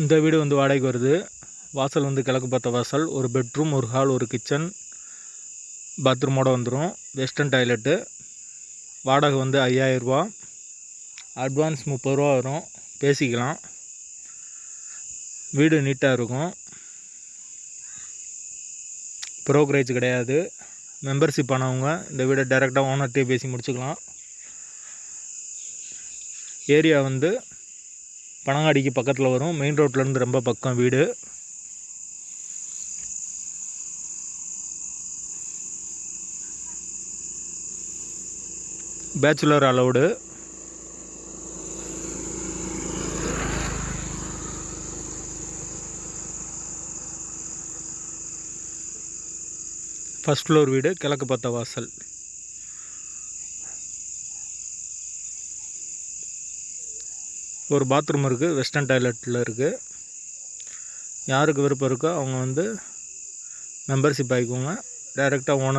இந்த வீடு வந்து வாடகைக்கு வருது. வாசல் வந்து கிழக்கு பார்த்த வாசல். ஒரு பெட்ரூம், ஒரு ஹால், ஒரு கிச்சன், பாத்ரூமோடு வந்துடும். Western toilet. வாடகை வந்து 5000 ரூபா. அட்வான்ஸ் 30 ரூபா வரும், பேசிக்கலாம். வீடு நீட்டாக இருக்கும். ப்ரோக்கரேஜ் கிடையாது. மெம்பர்ஷிப் ஆனவங்க இந்த வீடை டைரெக்டாக ஓனர்கிட்டே பேசி முடிச்சுக்கலாம். ஏரியா வந்து பனங்காடிக்கு பக்கத்தில் வரும். மெயின் ரோட்லேருந்து ரொம்ப பக்கம் வீடு. Bachelor allowed. ஃபர்ஸ்ட் ஃப்ளோர் வீடு, கிழக்கு பார்த்த வாசல். ஒரு பாத்ரூம் இருக்குது, வெஸ்டர்ன் டாய்லெட்டில் இருக்குது. யாருக்கு விருப்பம் இருக்கோ அவங்க வந்து மெம்பர்ஷிப் ஆகிக்கோங்க. டைரெக்டாக ஓனர்